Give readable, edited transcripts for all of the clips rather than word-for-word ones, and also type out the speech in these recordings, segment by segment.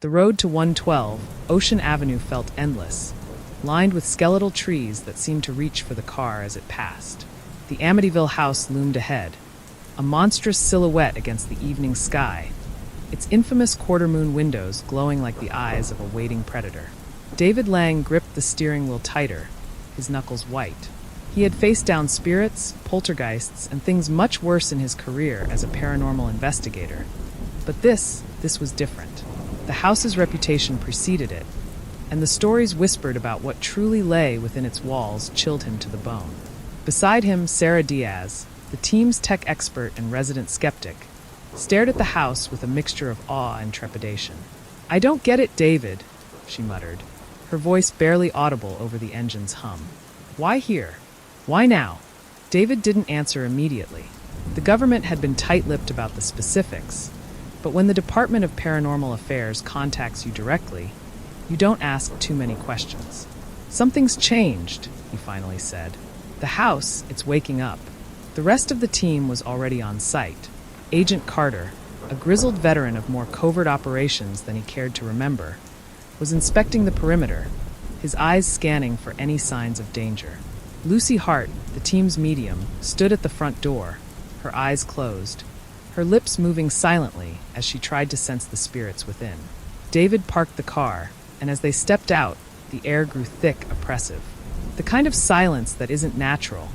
The road to 112, Ocean Avenue, felt endless, lined with skeletal trees that seemed to reach for the car as it passed. The Amityville House loomed ahead, a monstrous silhouette against the evening sky, its infamous quarter-moon windows glowing like the eyes of a waiting predator. David Lang gripped the steering wheel tighter, his knuckles white. He had faced down spirits, poltergeists, and things much worse in his career as a paranormal investigator. But this was different. The house's reputation preceded it, and the stories whispered about what truly lay within its walls chilled him to the bone. Beside him, Sarah Diaz, the team's tech expert and resident skeptic, stared at the house with a mixture of awe and trepidation. "I don't get it, David," she muttered, her voice barely audible over the engine's hum. "Why here? Why now?" David didn't answer immediately. The government had been tight-lipped about the specifics, but when the Department of Paranormal Affairs contacts you directly, you don't ask too many questions. "Something's changed," he finally said. "The house, it's waking up." The rest of the team was already on site. Agent Carter, a grizzled veteran of more covert operations than he cared to remember, was inspecting the perimeter, his eyes scanning for any signs of danger. Lucy Hart, the team's medium, stood at the front door, her eyes closed, her lips moving silently as she tried to sense the spirits within. David parked the car, and as they stepped out, the air grew thick, oppressive. The kind of silence that isn't natural,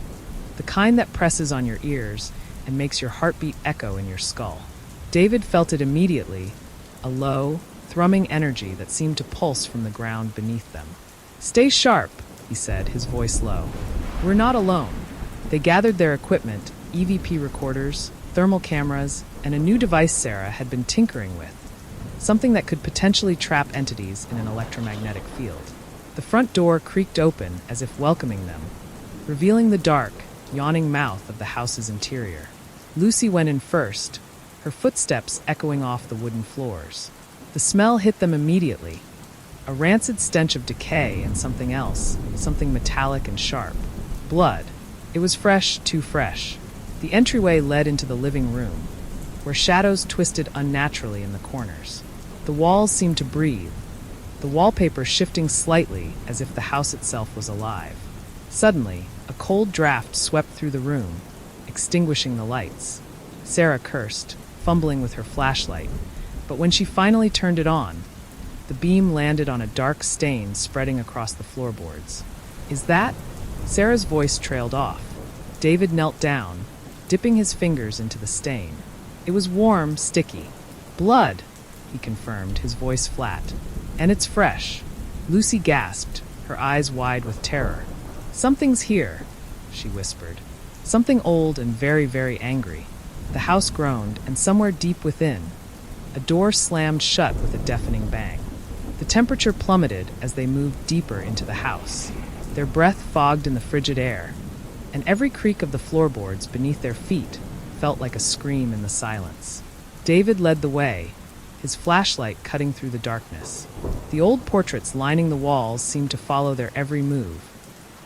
the kind that presses on your ears and makes your heartbeat echo in your skull. David felt it immediately, a low, thrumming energy that seemed to pulse from the ground beneath them. "Stay sharp," he said, his voice low. "We're not alone." They gathered their equipment, EVP recorders, thermal cameras, and a new device Sarah had been tinkering with, something that could potentially trap entities in an electromagnetic field. The front door creaked open as if welcoming them, revealing the dark, yawning mouth of the house's interior. Lucy went in first, her footsteps echoing off the wooden floors. The smell hit them immediately, a rancid stench of decay and something else, something metallic and sharp. Blood. It was fresh, too fresh. The entryway led into the living room, where shadows twisted unnaturally in the corners. The walls seemed to breathe, the wallpaper shifting slightly as if the house itself was alive. Suddenly, a cold draft swept through the room, extinguishing the lights. Sarah cursed, fumbling with her flashlight, but when she finally turned it on, the beam landed on a dark stain spreading across the floorboards. "Is that?" Sarah's voice trailed off. David knelt down, dipping his fingers into the stain. It was warm, sticky. "Blood," he confirmed, his voice flat. "And it's fresh." Lucy gasped, her eyes wide with terror. "Something's here," she whispered. Something old and very, very angry. The house groaned, and somewhere deep within, a door slammed shut with a deafening bang. The temperature plummeted as they moved deeper into the house, their breath fogged in the frigid air, and every creak of the floorboards beneath their feet felt like a scream in the silence. David led the way, his flashlight cutting through the darkness. The old portraits lining the walls seemed to follow their every move,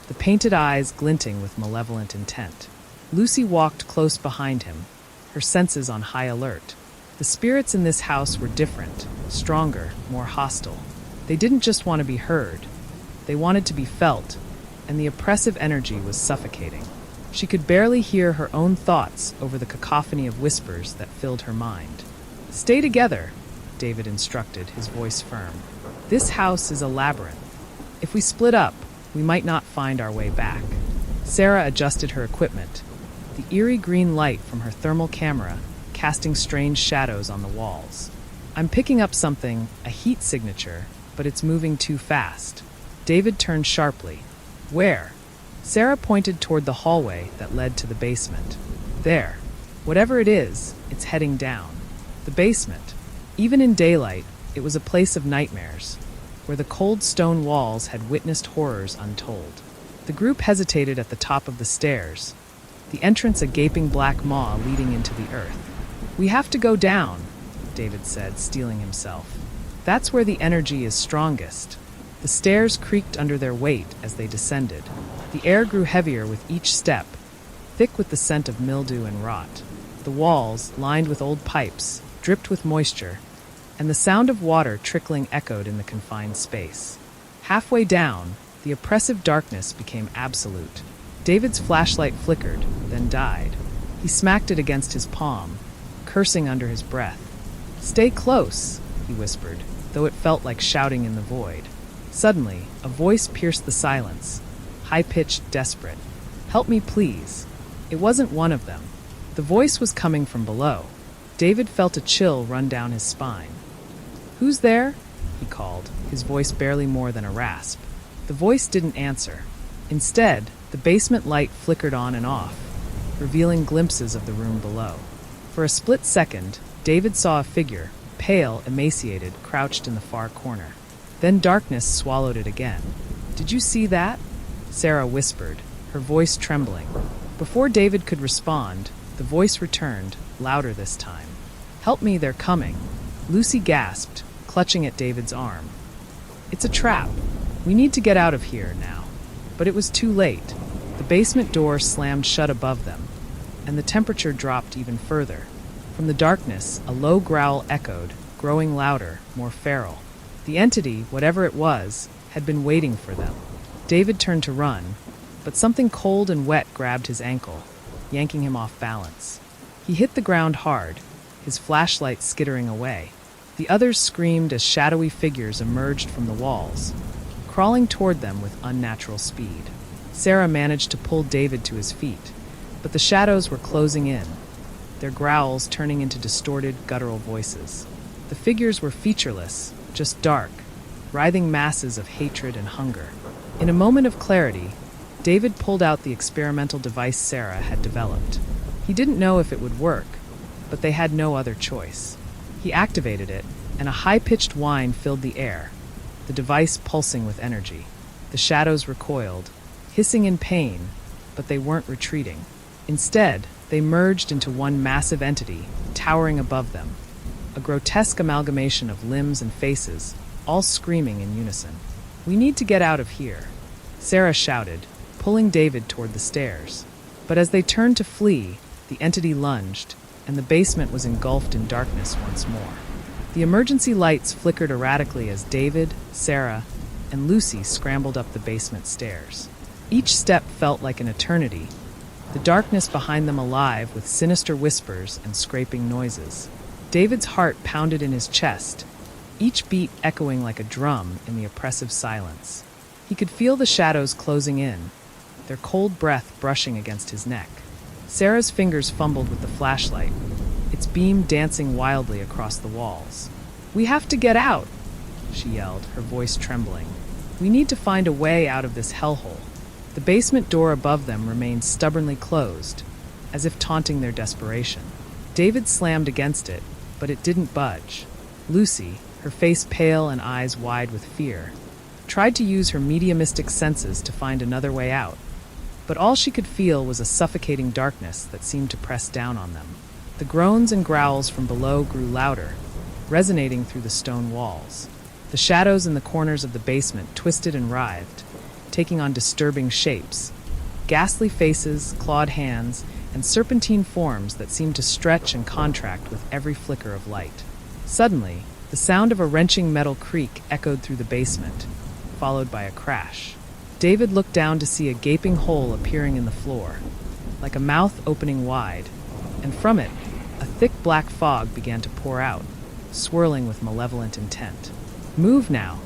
the painted eyes glinting with malevolent intent. Lucy walked close behind him, her senses on high alert. The spirits in this house were different, stronger, more hostile. They didn't just want to be heard. They wanted to be felt, and the oppressive energy was suffocating. She could barely hear her own thoughts over the cacophony of whispers that filled her mind. "Stay together," David instructed, his voice firm. "This house is a labyrinth. If we split up, we might not find our way back." Sarah adjusted her equipment, the eerie green light from her thermal camera casting strange shadows on the walls. "I'm picking up something, a heat signature, but it's moving too fast." David turned sharply. "Where?" Sarah pointed toward the hallway that led to the basement. "There. Whatever it is, it's heading down." The basement. Even in daylight, it was a place of nightmares, where the cold stone walls had witnessed horrors untold. The group hesitated at the top of the stairs, the entrance a gaping black maw leading into the earth. "We have to go down," David said, steeling himself. "That's where the energy is strongest." The stairs creaked under their weight as they descended. The air grew heavier with each step, thick with the scent of mildew and rot. The walls, lined with old pipes, dripped with moisture, and the sound of water trickling echoed in the confined space. Halfway down, the oppressive darkness became absolute. David's flashlight flickered, then died. He smacked it against his palm, cursing under his breath. "Stay close," he whispered, though it felt like shouting in the void. Suddenly, a voice pierced the silence, high-pitched, desperate. "Help me, please." It wasn't one of them. The voice was coming from below. David felt a chill run down his spine. "Who's there?" he called, his voice barely more than a rasp. The voice didn't answer. Instead, the basement light flickered on and off, revealing glimpses of the room below. For a split second, David saw a figure, pale, emaciated, crouched in the far corner. Then darkness swallowed it again. "Did you see that?" Sarah whispered, her voice trembling. Before David could respond, the voice returned, louder this time. "Help me, they're coming." Lucy gasped, clutching at David's arm. "It's a trap. We need to get out of here now." But it was too late. The basement door slammed shut above them, and the temperature dropped even further. From the darkness, a low growl echoed, growing louder, more feral. The entity, whatever it was, had been waiting for them. David turned to run, but something cold and wet grabbed his ankle, yanking him off balance. He hit the ground hard, his flashlight skittering away. The others screamed as shadowy figures emerged from the walls, crawling toward them with unnatural speed. Sarah managed to pull David to his feet, but the shadows were closing in, their growls turning into distorted, guttural voices. The figures were featureless, just dark, writhing masses of hatred and hunger. In a moment of clarity, David pulled out the experimental device Sarah had developed. He didn't know if it would work, but they had no other choice. He activated it, and a high-pitched whine filled the air, the device pulsing with energy. The shadows recoiled, hissing in pain, but they weren't retreating. Instead, they merged into one massive entity, towering above them, a grotesque amalgamation of limbs and faces, all screaming in unison. "We need to get out of here," Sarah shouted, pulling David toward the stairs. But as they turned to flee, the entity lunged, and the basement was engulfed in darkness once more. The emergency lights flickered erratically as David, Sarah, and Lucy scrambled up the basement stairs. Each step felt like an eternity, the darkness behind them alive with sinister whispers and scraping noises. David's heart pounded in his chest, each beat echoing like a drum in the oppressive silence. He could feel the shadows closing in, their cold breath brushing against his neck. Sarah's fingers fumbled with the flashlight, its beam dancing wildly across the walls. "We have to get out," she yelled, her voice trembling. "We need to find a way out of this hellhole." The basement door above them remained stubbornly closed, as if taunting their desperation. David slammed against it, but it didn't budge. Lucy, her face pale and eyes wide with fear, tried to use her mediumistic senses to find another way out, but all she could feel was a suffocating darkness that seemed to press down on them. The groans and growls from below grew louder, resonating through the stone walls. The shadows in the corners of the basement twisted and writhed, taking on disturbing shapes, ghastly faces, clawed hands, and serpentine forms that seemed to stretch and contract with every flicker of light. Suddenly, the sound of a wrenching metal creak echoed through the basement, followed by a crash. David looked down to see a gaping hole appearing in the floor, like a mouth opening wide, and from it, a thick black fog began to pour out, swirling with malevolent intent. "Move now,"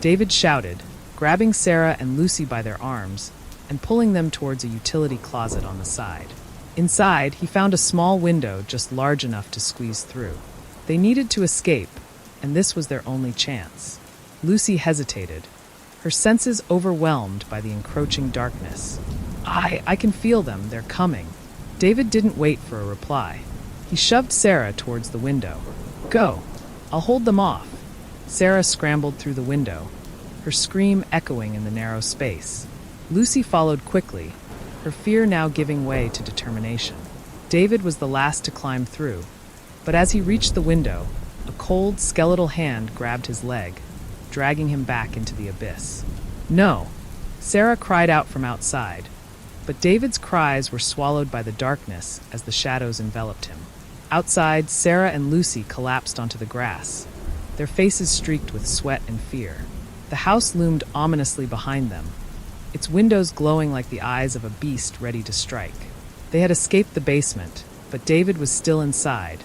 David shouted, grabbing Sarah and Lucy by their arms and pulling them towards a utility closet on the side. Inside, he found a small window just large enough to squeeze through. They needed to escape, and this was their only chance. Lucy hesitated, her senses overwhelmed by the encroaching darkness. I can feel them, they're coming." David didn't wait for a reply. He shoved Sarah towards the window. "Go, I'll hold them off." Sarah scrambled through the window, her scream echoing in the narrow space. Lucy followed quickly, her fear now giving way to determination. David was the last to climb through, but as he reached the window, a cold, skeletal hand grabbed his leg, dragging him back into the abyss. "No!" Sarah cried out from outside, but David's cries were swallowed by the darkness as the shadows enveloped him. Outside, Sarah and Lucy collapsed onto the grass, their faces streaked with sweat and fear. The house loomed ominously behind them, its windows glowing like the eyes of a beast ready to strike. They had escaped the basement, but David was still inside,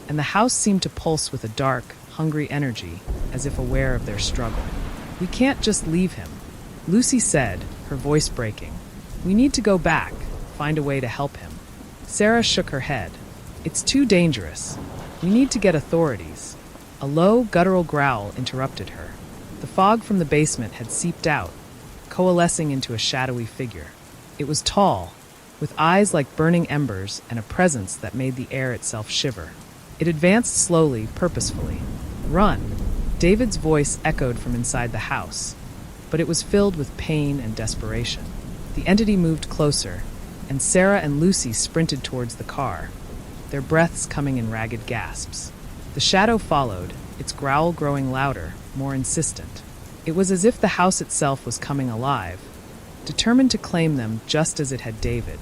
and the house seemed to pulse with a dark, hungry energy, as if aware of their struggle. "We can't just leave him," Lucy said, her voice breaking. "We need to go back, find a way to help him." Sarah shook her head. "It's too dangerous. We need to get authorities." A low, guttural growl interrupted her. The fog from the basement had seeped out, coalescing into a shadowy figure. It was tall, with eyes like burning embers and a presence that made the air itself shiver. It advanced slowly, purposefully. "Run!" David's voice echoed from inside the house, but it was filled with pain and desperation. The entity moved closer, and Sarah and Lucy sprinted towards the car, their breaths coming in ragged gasps. The shadow followed, its growl growing louder, more insistent. It was as if the house itself was coming alive, determined to claim them just as it had David.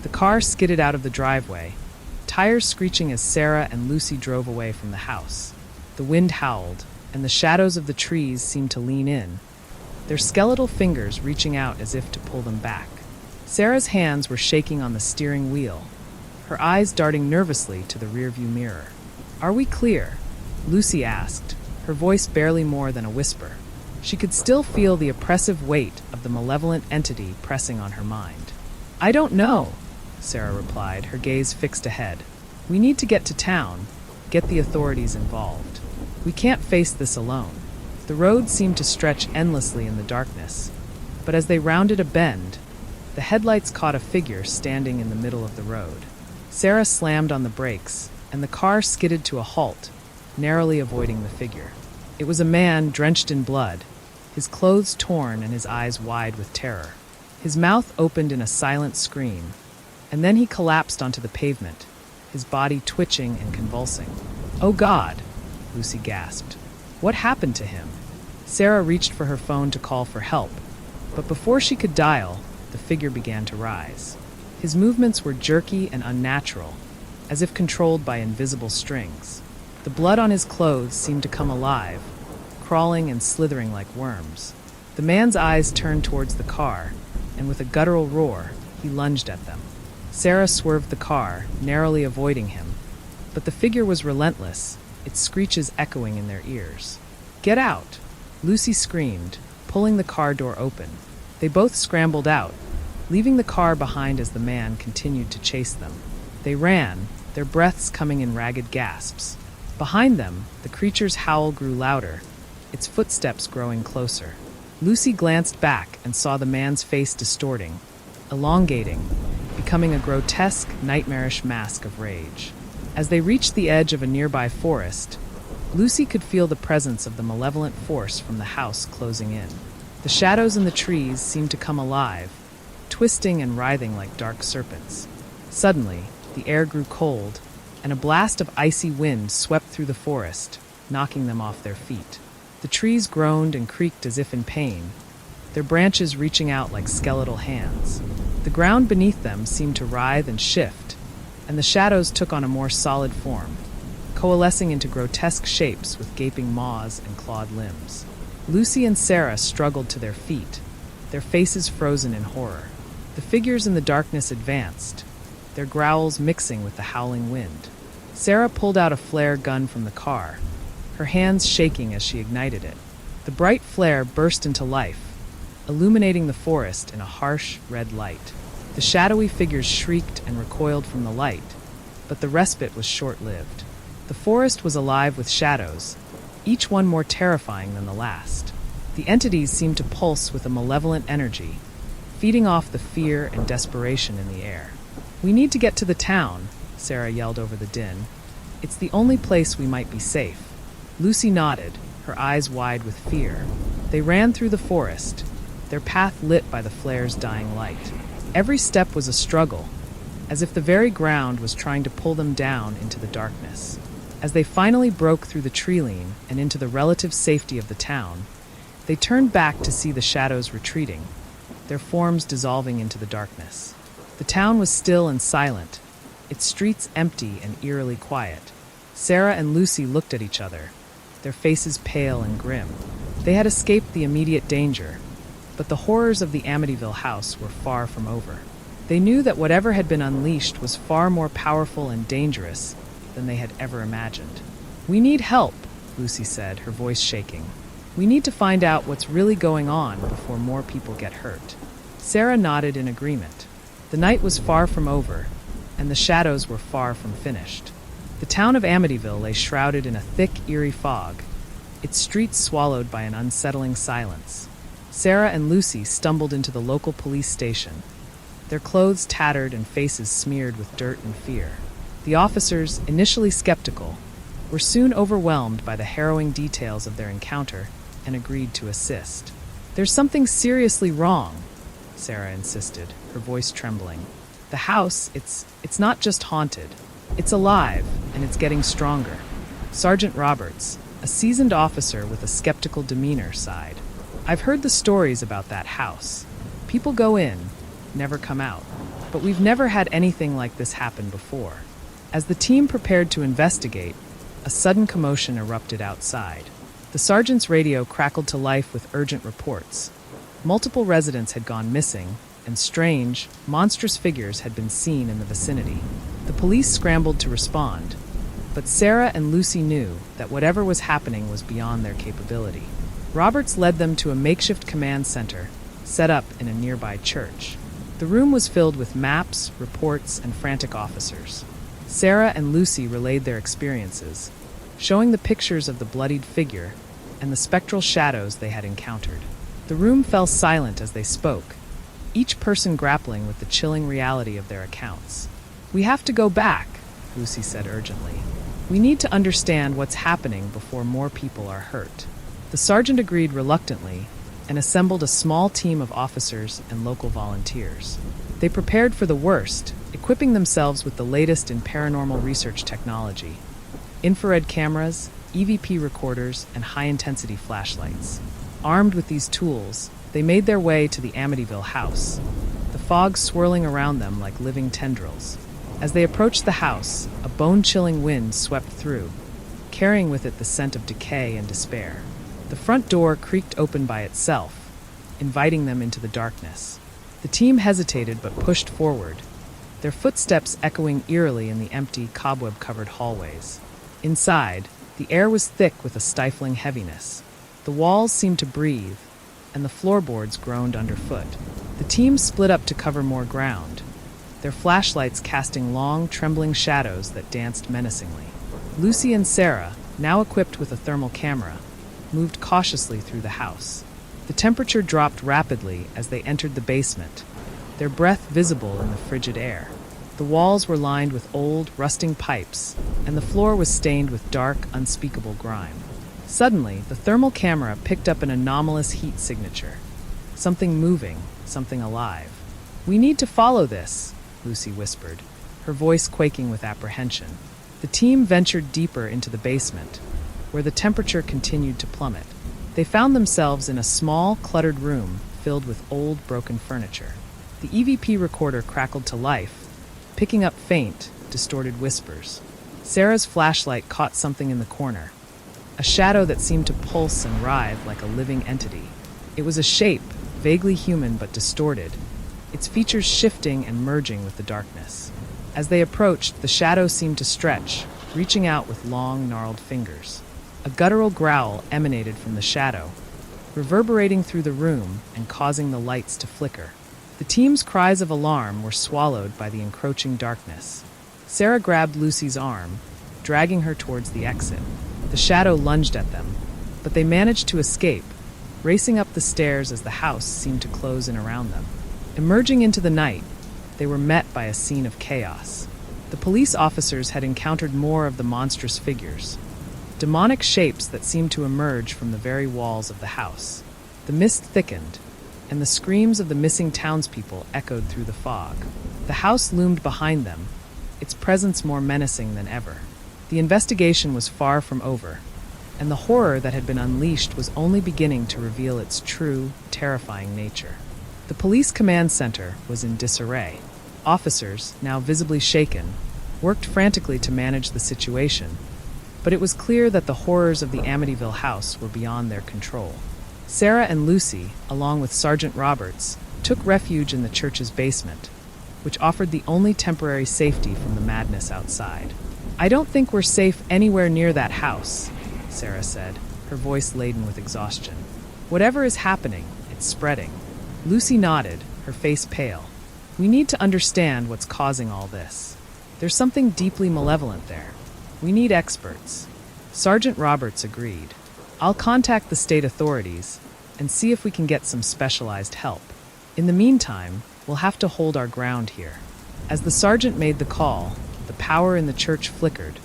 The car skidded out of the driveway, tires screeching as Sarah and Lucy drove away from the house. The wind howled, and the shadows of the trees seemed to lean in, their skeletal fingers reaching out as if to pull them back. Sarah's hands were shaking on the steering wheel, her eyes darting nervously to the rearview mirror. "Are we clear?" Lucy asked, her voice barely more than a whisper. She could still feel the oppressive weight of the malevolent entity pressing on her mind. "I don't know," Sarah replied, her gaze fixed ahead. "We need to get to town, get the authorities involved. We can't face this alone." The road seemed to stretch endlessly in the darkness, but as they rounded a bend, the headlights caught a figure standing in the middle of the road. Sarah slammed on the brakes, and the car skidded to a halt, narrowly avoiding the figure. It was a man drenched in blood, his clothes torn and his eyes wide with terror. His mouth opened in a silent scream, and then he collapsed onto the pavement, his body twitching and convulsing. "Oh God!" Lucy gasped. "What happened to him?" Sarah reached for her phone to call for help, but before she could dial, the figure began to rise. His movements were jerky and unnatural, as if controlled by invisible strings. The blood on his clothes seemed to come alive, crawling and slithering like worms. The man's eyes turned towards the car, and with a guttural roar, he lunged at them. Sarah swerved the car, narrowly avoiding him, but the figure was relentless, its screeches echoing in their ears. "Get out!" Lucy screamed, pulling the car door open. They both scrambled out, leaving the car behind as the man continued to chase them. They ran, their breaths coming in ragged gasps. Behind them, the creature's howl grew louder, its footsteps growing closer. Lucy glanced back and saw the man's face distorting, elongating, becoming a grotesque, nightmarish mask of rage. As they reached the edge of a nearby forest, Lucy could feel the presence of the malevolent force from the house closing in. The shadows in the trees seemed to come alive, twisting and writhing like dark serpents. Suddenly, the air grew cold, and a blast of icy wind swept through the forest, knocking them off their feet. The trees groaned and creaked as if in pain, their branches reaching out like skeletal hands. The ground beneath them seemed to writhe and shift, and the shadows took on a more solid form, coalescing into grotesque shapes with gaping maws and clawed limbs. Lucy and Sarah struggled to their feet, their faces frozen in horror. The figures in the darkness advanced, their growls mixing with the howling wind. Sarah pulled out a flare gun from the car, her hands shaking as she ignited it. The bright flare burst into life, illuminating the forest in a harsh, red light. The shadowy figures shrieked and recoiled from the light, but the respite was short-lived. The forest was alive with shadows, each one more terrifying than the last. The entities seemed to pulse with a malevolent energy, feeding off the fear and desperation in the air. "We need to get to the town," Sarah yelled over the din. "It's the only place we might be safe." Lucy nodded, her eyes wide with fear. They ran through the forest, their path lit by the flare's dying light. Every step was a struggle, as if the very ground was trying to pull them down into the darkness. As they finally broke through the tree-line and into the relative safety of the town, they turned back to see the shadows retreating, their forms dissolving into the darkness. The town was still and silent, its streets empty and eerily quiet. Sarah and Lucy looked at each other, their faces pale and grim. They had escaped the immediate danger, but the horrors of the Amityville house were far from over. They knew that whatever had been unleashed was far more powerful and dangerous than they had ever imagined. "We need help," Lucy said, her voice shaking. "We need to find out what's really going on before more people get hurt." Sarah nodded in agreement. The night was far from over, and the shadows were far from finished. The town of Amityville lay shrouded in a thick, eerie fog, its streets swallowed by an unsettling silence. Sarah and Lucy stumbled into the local police station, their clothes tattered and faces smeared with dirt and fear. The officers, initially skeptical, were soon overwhelmed by the harrowing details of their encounter and agreed to assist. "There's something seriously wrong," Sarah insisted, her voice trembling. "The house, it's not just haunted. It's alive, and it's getting stronger." Sergeant Roberts, a seasoned officer with a skeptical demeanor, sighed. "I've heard the stories about that house. People go in, never come out. But we've never had anything like this happen before." As the team prepared to investigate, a sudden commotion erupted outside. The sergeant's radio crackled to life with urgent reports. Multiple residents had gone missing, and strange, monstrous figures had been seen in the vicinity. The police scrambled to respond, but Sarah and Lucy knew that whatever was happening was beyond their capability. Roberts led them to a makeshift command center set up in a nearby church. The room was filled with maps, reports, and frantic officers. Sarah and Lucy relayed their experiences, showing the pictures of the bloodied figure and the spectral shadows they had encountered. The room fell silent as they spoke, each person grappling with the chilling reality of their accounts. "We have to go back," Lucy said urgently. "We need to understand what's happening before more people are hurt." The sergeant agreed reluctantly and assembled a small team of officers and local volunteers. They prepared for the worst, equipping themselves with the latest in paranormal research technology: infrared cameras, EVP recorders, and high-intensity flashlights. Armed with these tools, they made their way to the Amityville house, the fog swirling around them like living tendrils. As they approached the house, a bone-chilling wind swept through, carrying with it the scent of decay and despair. The front door creaked open by itself, inviting them into the darkness. The team hesitated but pushed forward, their footsteps echoing eerily in the empty, cobweb-covered hallways. Inside, the air was thick with a stifling heaviness. The walls seemed to breathe, and the floorboards groaned underfoot. The team split up to cover more ground, their flashlights casting long, trembling shadows that danced menacingly. Lucy and Sarah, now equipped with a thermal camera, moved cautiously through the house. The temperature dropped rapidly as they entered the basement, their breath visible in the frigid air. The walls were lined with old, rusting pipes, and the floor was stained with dark, unspeakable grime. Suddenly, the thermal camera picked up an anomalous heat signature. Something moving, something alive. "We need to follow this," Lucy whispered, her voice quaking with apprehension. The team ventured deeper into the basement, where the temperature continued to plummet. They found themselves in a small, cluttered room filled with old, broken furniture. The EVP recorder crackled to life, picking up faint, distorted whispers. Sarah's flashlight caught something in the corner, a shadow that seemed to pulse and writhe like a living entity. It was a shape, vaguely human but distorted, its features shifting and merging with the darkness. As they approached, the shadow seemed to stretch, reaching out with long, gnarled fingers. A guttural growl emanated from the shadow, reverberating through the room and causing the lights to flicker. The team's cries of alarm were swallowed by the encroaching darkness. Sarah grabbed Lucy's arm, dragging her towards the exit. The shadow lunged at them, but they managed to escape, racing up the stairs as the house seemed to close in around them. Emerging into the night, they were met by a scene of chaos. The police officers had encountered more of the monstrous figures, demonic shapes that seemed to emerge from the very walls of the house. The mist thickened, and the screams of the missing townspeople echoed through the fog. The house loomed behind them, its presence more menacing than ever. The investigation was far from over, and the horror that had been unleashed was only beginning to reveal its true, terrifying nature. The police command center was in disarray. Officers, now visibly shaken, worked frantically to manage the situation, but it was clear that the horrors of the Amityville house were beyond their control. Sarah and Lucy, along with Sergeant Roberts, took refuge in the church's basement, which offered the only temporary safety from the madness outside. "I don't think we're safe anywhere near that house," Sarah said, her voice laden with exhaustion. "Whatever is happening, it's spreading." Lucy nodded, her face pale. "We need to understand what's causing all this. There's something deeply malevolent there. We need experts." Sergeant Roberts agreed. "I'll contact the state authorities and see if we can get some specialized help. In the meantime, we'll have to hold our ground here." As the sergeant made the call, the power in the church flickered,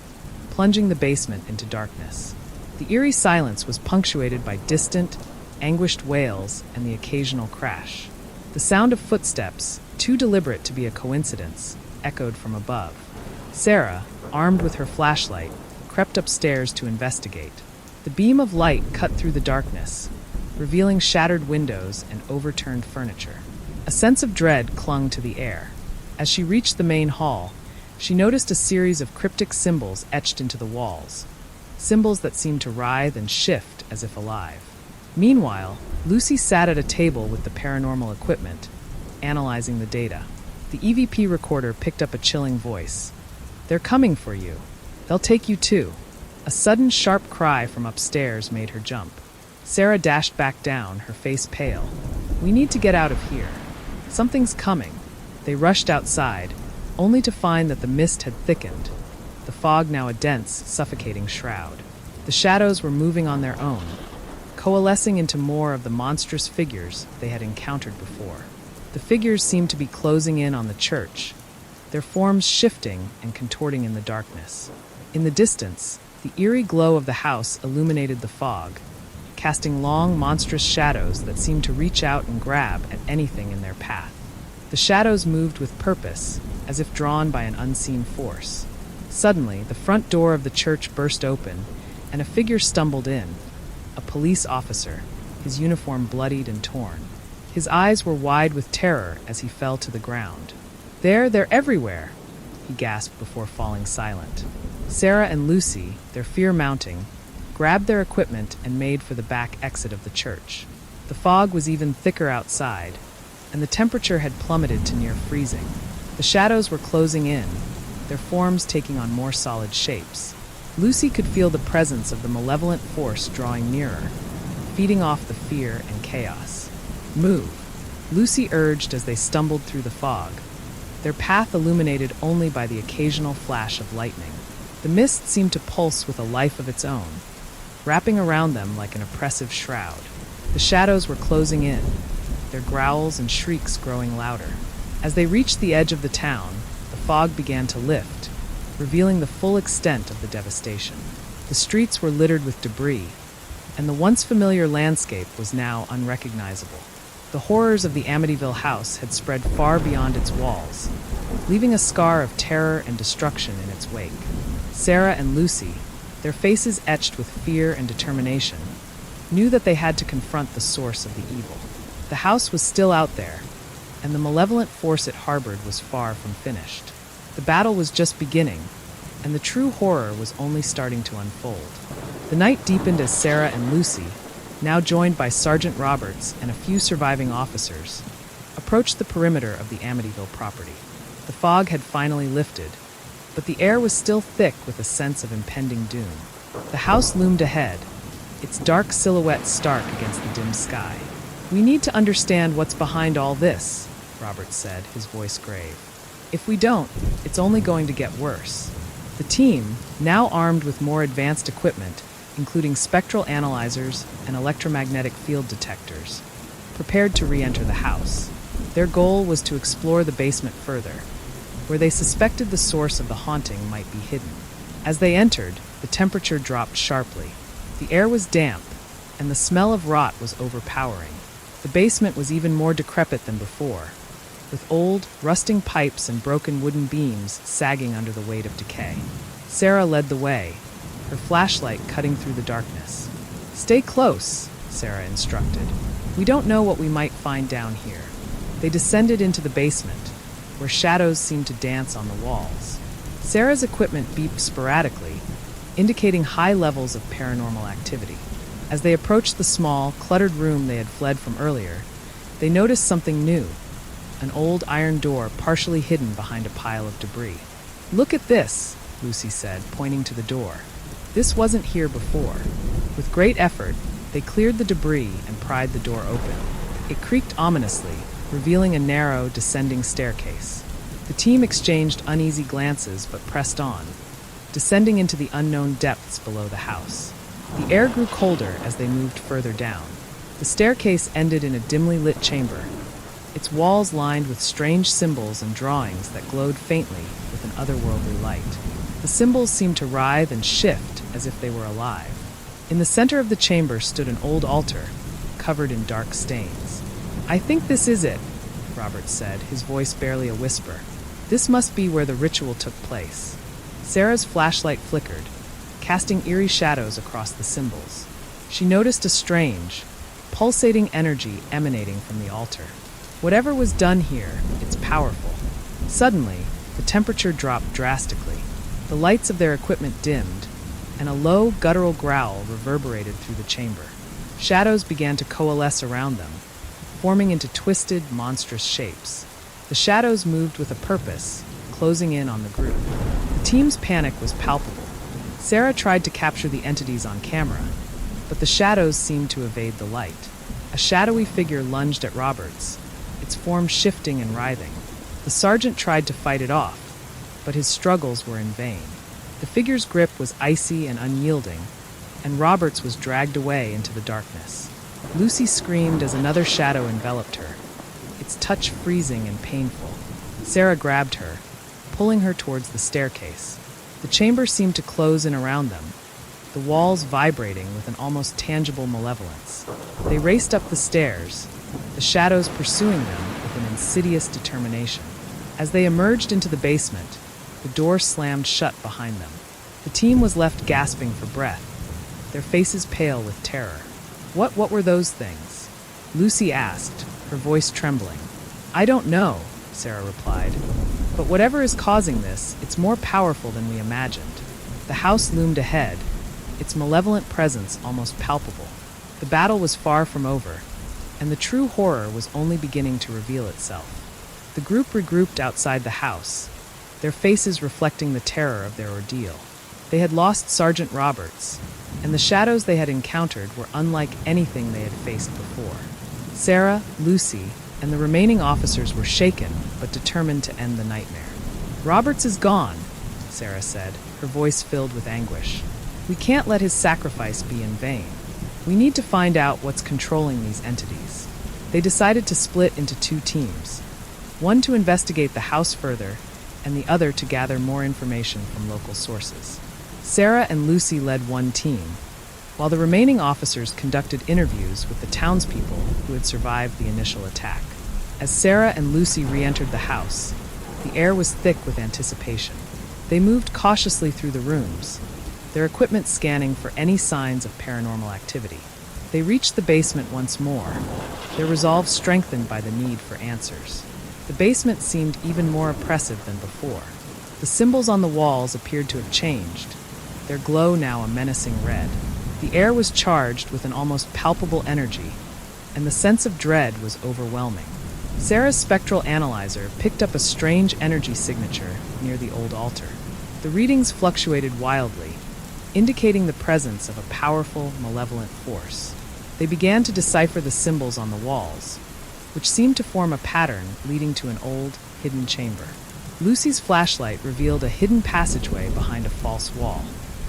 plunging the basement into darkness. The eerie silence was punctuated by distant, anguished wails and the occasional crash. The sound of footsteps, too deliberate to be a coincidence, echoed from above. Sarah, armed with her flashlight, crept upstairs to investigate. The beam of light cut through the darkness, revealing shattered windows and overturned furniture. A sense of dread clung to the air. As she reached the main hall, she noticed a series of cryptic symbols etched into the walls, symbols that seemed to writhe and shift as if alive. Meanwhile, Lucy sat at a table with the paranormal equipment, analyzing the data. The EVP recorder picked up a chilling voice. "They're coming for you. They'll take you too." A sudden sharp cry from upstairs made her jump. Sarah dashed back down, her face pale. "We need to get out of here. Something's coming." They rushed outside, only to find that the mist had thickened, the fog now a dense, suffocating shroud. The shadows were moving on their own, coalescing into more of the monstrous figures they had encountered before. The figures seemed to be closing in on the church, their forms shifting and contorting in the darkness. In the distance, the eerie glow of the house illuminated the fog, casting long, monstrous shadows that seemed to reach out and grab at anything in their path. The shadows moved with purpose, as if drawn by an unseen force. Suddenly, the front door of the church burst open, and a figure stumbled in, a police officer, his uniform bloodied and torn. His eyes were wide with terror as he fell to the ground. They're everywhere," he gasped before falling silent. Sarah and Lucy, their fear mounting, grabbed their equipment and made for the back exit of the church. The fog was even thicker outside, and the temperature had plummeted to near freezing. The shadows were closing in, their forms taking on more solid shapes. Lucy could feel the presence of the malevolent force drawing nearer, feeding off the fear and chaos. "Move," Lucy urged as they stumbled through the fog, their path illuminated only by the occasional flash of lightning. The mist seemed to pulse with a life of its own, wrapping around them like an oppressive shroud. The shadows were closing in, their growls and shrieks growing louder. As they reached the edge of the town, the fog began to lift, revealing the full extent of the devastation. The streets were littered with debris, and the once familiar landscape was now unrecognizable. The horrors of the Amityville house had spread far beyond its walls, leaving a scar of terror and destruction in its wake. Sarah and Lucy, their faces etched with fear and determination, knew that they had to confront the source of the evil. The house was still out there, and the malevolent force it harbored was far from finished. The battle was just beginning, and the true horror was only starting to unfold. The night deepened as Sarah and Lucy, now joined by Sergeant Roberts and a few surviving officers, approached the perimeter of the Amityville property. The fog had finally lifted, but the air was still thick with a sense of impending doom. The house loomed ahead, its dark silhouette stark against the dim sky. "We need to understand what's behind all this," Roberts said, his voice grave. "If we don't, it's only going to get worse." The team, now armed with more advanced equipment, including spectral analyzers and electromagnetic field detectors, prepared to re-enter the house. Their goal was to explore the basement further, where they suspected the source of the haunting might be hidden. As they entered, the temperature dropped sharply. The air was damp, and the smell of rot was overpowering. The basement was even more decrepit than before, with old, rusting pipes and broken wooden beams sagging under the weight of decay. Sarah led the way, her flashlight cutting through the darkness. "Stay close," Sarah instructed. "We don't know what we might find down here." They descended into the basement, where shadows seemed to dance on the walls. Sarah's equipment beeped sporadically, indicating high levels of paranormal activity. As they approached the small, cluttered room they had fled from earlier, they noticed something new, an old iron door partially hidden behind a pile of debris. "Look at this," Lucy said, pointing to the door. "This wasn't here before." With great effort, they cleared the debris and pried the door open. It creaked ominously, revealing a narrow, descending staircase. The team exchanged uneasy glances but pressed on, descending into the unknown depths below the house. The air grew colder as they moved further down. The staircase ended in a dimly lit chamber, its walls lined with strange symbols and drawings that glowed faintly with an otherworldly light. The symbols seemed to writhe and shift as if they were alive. In the center of the chamber stood an old altar, covered in dark stains. "I think this is it," Robert said, his voice barely a whisper. "This must be where the ritual took place." Sarah's flashlight flickered, casting eerie shadows across the symbols. She noticed a strange, pulsating energy emanating from the altar. Whatever was done here, it's powerful. Suddenly, the temperature dropped drastically. The lights of their equipment dimmed, and a low, guttural growl reverberated through the chamber. Shadows began to coalesce around them, forming into twisted, monstrous shapes. The shadows moved with a purpose, closing in on the group. The team's panic was palpable. Sarah tried to capture the entities on camera, but the shadows seemed to evade the light. A shadowy figure lunged at Roberts, its form shifting and writhing. The sergeant tried to fight it off, but his struggles were in vain. The figure's grip was icy and unyielding, and Roberts was dragged away into the darkness. Lucy screamed as another shadow enveloped her, its touch freezing and painful. Sarah grabbed her, pulling her towards the staircase. The chamber seemed to close in around them, the walls vibrating with an almost tangible malevolence. They raced up the stairs, the shadows pursuing them with an insidious determination. As they emerged into the basement, the door slammed shut behind them. The team was left gasping for breath, their faces pale with terror. What were those things?" Lucy asked, her voice trembling. "I don't know," Sarah replied. "But whatever is causing this, it's more powerful than we imagined." The house loomed ahead, its malevolent presence almost palpable. The battle was far from over, and the true horror was only beginning to reveal itself. The group regrouped outside the house, their faces reflecting the terror of their ordeal. They had lost Sergeant Roberts, and the shadows they had encountered were unlike anything they had faced before. Sarah, Lucy, and the remaining officers were shaken, but determined to end the nightmare. "Roberts is gone," Sarah said, her voice filled with anguish. "We can't let his sacrifice be in vain. We need to find out what's controlling these entities." They decided to split into two teams, one to investigate the house further, and the other to gather more information from local sources. Sarah and Lucy led one team, while the remaining officers conducted interviews with the townspeople who had survived the initial attack. As Sarah and Lucy re-entered the house, the air was thick with anticipation. They moved cautiously through the rooms, their equipment scanning for any signs of paranormal activity. They reached the basement once more, their resolve strengthened by the need for answers. The basement seemed even more oppressive than before. The symbols on the walls appeared to have changed, their glow now a menacing red. The air was charged with an almost palpable energy, and the sense of dread was overwhelming. Sarah's spectral analyzer picked up a strange energy signature near the old altar. The readings fluctuated wildly, indicating the presence of a powerful, malevolent force. They began to decipher the symbols on the walls, which seemed to form a pattern leading to an old, hidden chamber. Lucy's flashlight revealed a hidden passageway behind a false wall.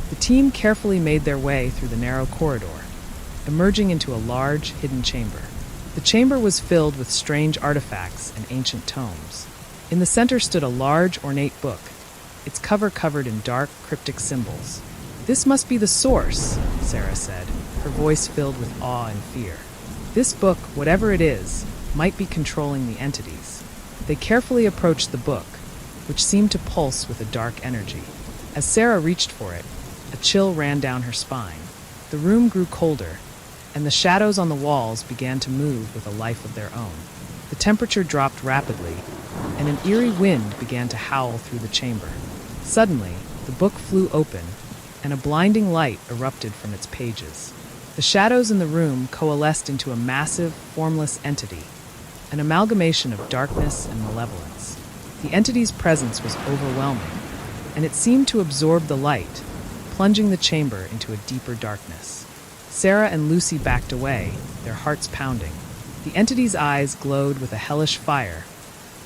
The team carefully made their way through the narrow corridor, emerging into a large, hidden chamber. The chamber was filled with strange artifacts and ancient tomes. In the center stood a large, ornate book, its cover covered in dark, cryptic symbols. "This must be the source," Sarah said, her voice filled with awe and fear. "This book, whatever it is, might be controlling the entities." They carefully approached the book, which seemed to pulse with a dark energy. As Sarah reached for it, a chill ran down her spine. The room grew colder, and the shadows on the walls began to move with a life of their own. The temperature dropped rapidly, and an eerie wind began to howl through the chamber. Suddenly, the book flew open, and a blinding light erupted from its pages. The shadows in the room coalesced into a massive, formless entity, an amalgamation of darkness and malevolence. The entity's presence was overwhelming, and it seemed to absorb the light, plunging the chamber into a deeper darkness. Sarah and Lucy backed away, their hearts pounding. The entity's eyes glowed with a hellish fire,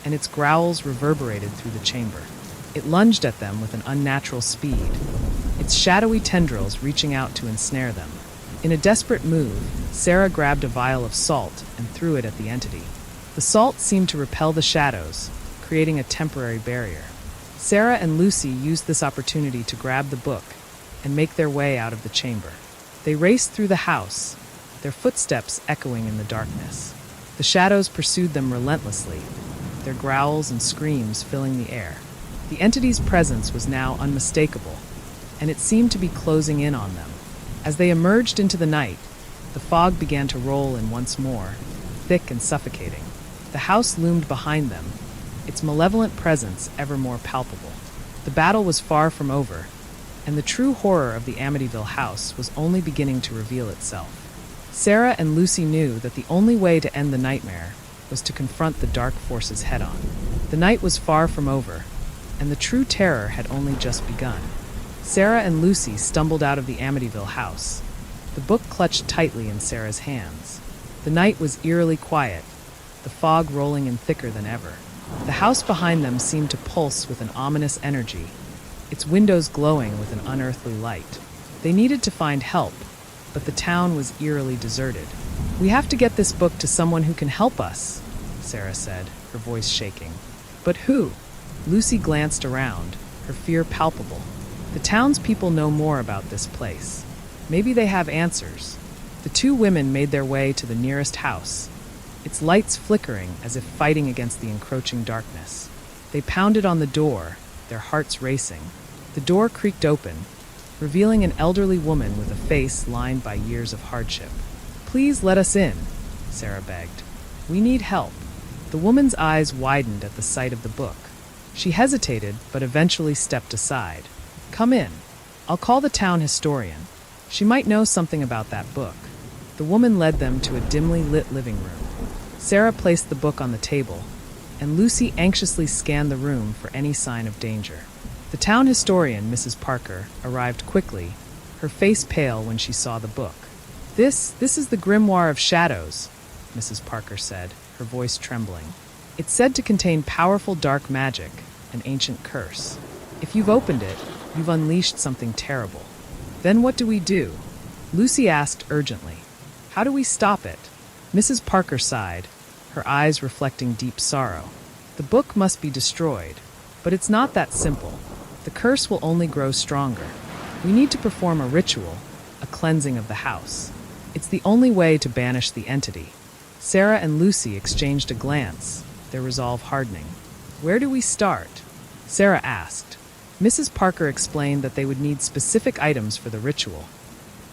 and its growls reverberated through the chamber. It lunged at them with an unnatural speed, its shadowy tendrils reaching out to ensnare them. In a desperate move, Sarah grabbed a vial of salt and threw it at the entity. The salt seemed to repel the shadows, creating a temporary barrier. Sarah and Lucy used this opportunity to grab the book and make their way out of the chamber. They raced through the house, their footsteps echoing in the darkness. The shadows pursued them relentlessly, their growls and screams filling the air. The entity's presence was now unmistakable, and it seemed to be closing in on them. As they emerged into the night, the fog began to roll in once more, thick and suffocating. The house loomed behind them, its malevolent presence ever more palpable. The battle was far from over, and the true horror of the Amityville house was only beginning to reveal itself. Sarah and Lucy knew that the only way to end the nightmare was to confront the dark forces head-on. The night was far from over, and the true terror had only just begun. Sarah and Lucy stumbled out of the Amityville house, the book clutched tightly in Sarah's hands. The night was eerily quiet, the fog rolling in thicker than ever. The house behind them seemed to pulse with an ominous energy, its windows glowing with an unearthly light. They needed to find help, but the town was eerily deserted. "We have to get this book to someone who can help us," Sarah said, her voice shaking. "But who?" Lucy glanced around, her fear palpable. The townspeople know more about this place. Maybe they have answers. The two women made their way to the nearest house, its lights flickering as if fighting against the encroaching darkness. They pounded on the door, their hearts racing. The door creaked open, revealing an elderly woman with a face lined by years of hardship. "Please let us in," Sarah begged. "We need help." The woman's eyes widened at the sight of the book. She hesitated, but eventually stepped aside. "Come in. I'll call the town historian. She might know something about that book." The woman led them to a dimly lit living room. Sarah placed the book on the table, and Lucy anxiously scanned the room for any sign of danger. The town historian, Mrs. Parker, arrived quickly, her face pale when she saw the book. This is the Grimoire of Shadows," Mrs. Parker said, her voice trembling. "It's said to contain powerful dark magic, an ancient curse. If you've opened it, you've unleashed something terrible." "Then what do we do?" Lucy asked urgently. "How do we stop it?" Mrs. Parker sighed, her eyes reflecting deep sorrow. "The book must be destroyed, but it's not that simple. The curse will only grow stronger. We need to perform a ritual, a cleansing of the house. It's the only way to banish the entity." Sarah and Lucy exchanged a glance, their resolve hardening. "Where do we start?" Sarah asked. Mrs. Parker explained that they would need specific items for the ritual: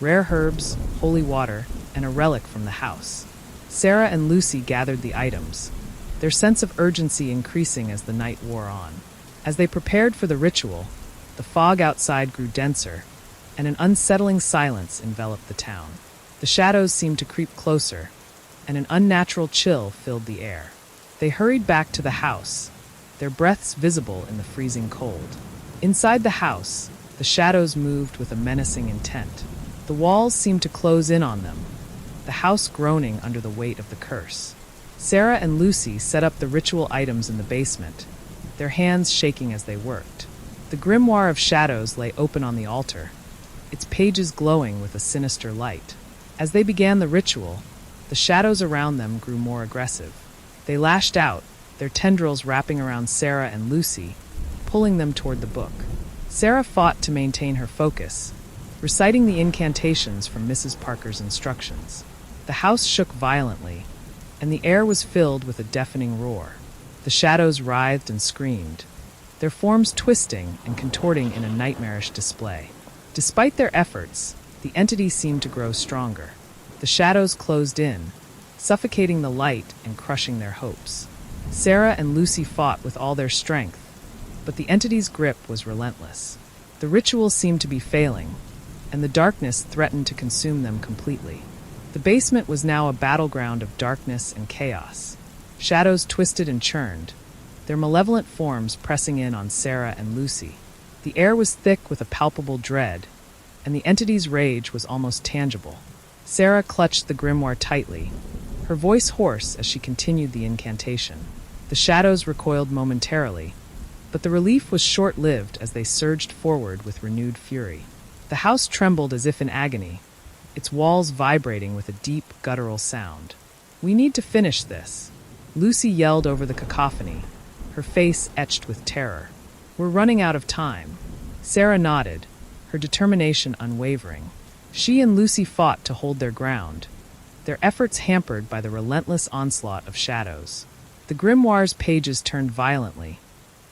rare herbs, holy water, and a relic from the house. Sarah and Lucy gathered the items, their sense of urgency increasing as the night wore on. As they prepared for the ritual, the fog outside grew denser, and an unsettling silence enveloped the town. The shadows seemed to creep closer, and an unnatural chill filled the air. They hurried back to the house, their breaths visible in the freezing cold. Inside the house, the shadows moved with a menacing intent. The walls seemed to close in on them, the house groaning under the weight of the curse. Sarah and Lucy set up the ritual items in the basement, their hands shaking as they worked. The Grimoire of Shadows lay open on the altar, its pages glowing with a sinister light. As they began the ritual, the shadows around them grew more aggressive. They lashed out, their tendrils wrapping around Sarah and Lucy, pulling them toward the book. Sarah fought to maintain her focus, reciting the incantations from Mrs. Parker's instructions. The house shook violently, and the air was filled with a deafening roar. The shadows writhed and screamed, their forms twisting and contorting in a nightmarish display. Despite their efforts, the entity seemed to grow stronger. The shadows closed in, suffocating the light and crushing their hopes. Sarah and Lucy fought with all their strength, but the entity's grip was relentless. The ritual seemed to be failing, and the darkness threatened to consume them completely. The basement was now a battleground of darkness and chaos. Shadows twisted and churned, their malevolent forms pressing in on Sarah and Lucy. The air was thick with a palpable dread, and the entity's rage was almost tangible. Sarah clutched the grimoire tightly, her voice hoarse as she continued the incantation. The shadows recoiled momentarily, but the relief was short-lived as they surged forward with renewed fury. The house trembled as if in agony, its walls vibrating with a deep, guttural sound. "We need to finish this," Lucy yelled over the cacophony, her face etched with terror. "We're running out of time." Sarah nodded, her determination unwavering. She and Lucy fought to hold their ground, their efforts hampered by the relentless onslaught of shadows. The grimoire's pages turned violently,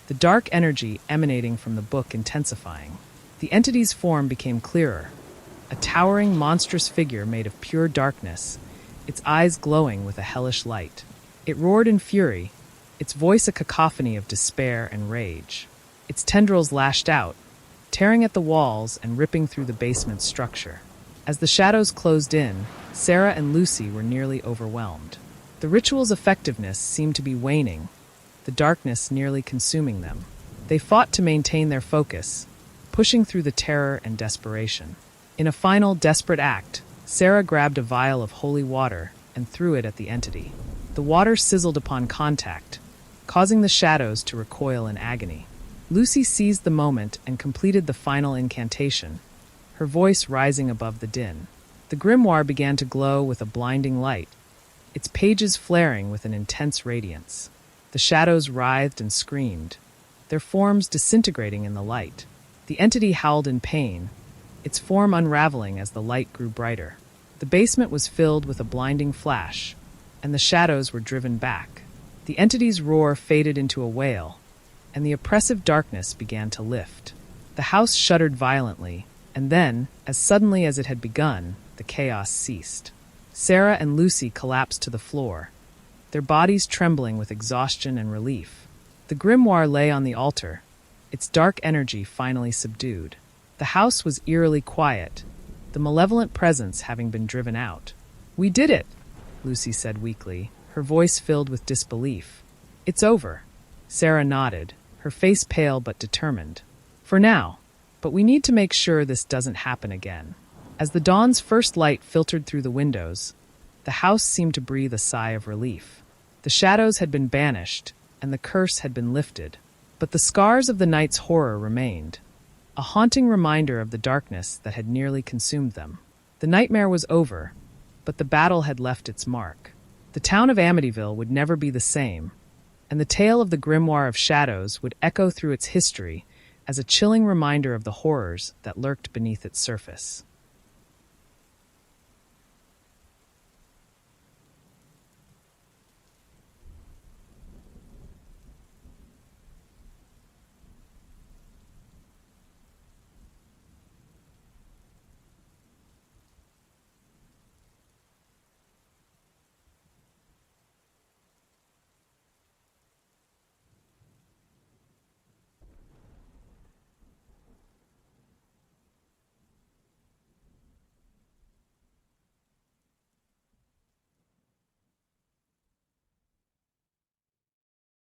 the dark energy emanating from the book intensifying. The entity's form became clearer, a towering, monstrous figure made of pure darkness, its eyes glowing with a hellish light. It roared in fury, its voice a cacophony of despair and rage. Its tendrils lashed out, tearing at the walls and ripping through the basement's structure. As the shadows closed in, Sarah and Lucy were nearly overwhelmed. The ritual's effectiveness seemed to be waning, the darkness nearly consuming them. They fought to maintain their focus, pushing through the terror and desperation. In a final, desperate act, Sarah grabbed a vial of holy water and threw it at the entity. The water sizzled upon contact, causing the shadows to recoil in agony. Lucy seized the moment and completed the final incantation, her voice rising above the din. The grimoire began to glow with a blinding light, its pages flaring with an intense radiance. The shadows writhed and screamed, their forms disintegrating in the light. The entity howled in pain, its form unraveling as the light grew brighter. The basement was filled with a blinding flash, and the shadows were driven back. The entity's roar faded into a wail, and the oppressive darkness began to lift. The house shuddered violently, and then, as suddenly as it had begun, the chaos ceased. Sarah and Lucy collapsed to the floor, their bodies trembling with exhaustion and relief. The grimoire lay on the altar, its dark energy finally subdued. The house was eerily quiet, the malevolent presence having been driven out. "We did it," Lucy said weakly, her voice filled with disbelief. "It's over." Sarah nodded, her face pale but determined. "For now, but we need to make sure this doesn't happen again." As the dawn's first light filtered through the windows, the house seemed to breathe a sigh of relief. The shadows had been banished, and the curse had been lifted. But the scars of the night's horror remained, a haunting reminder of the darkness that had nearly consumed them. The nightmare was over, but the battle had left its mark. The town of Amityville would never be the same, and the tale of the Grimoire of Shadows would echo through its history as a chilling reminder of the horrors that lurked beneath its surface.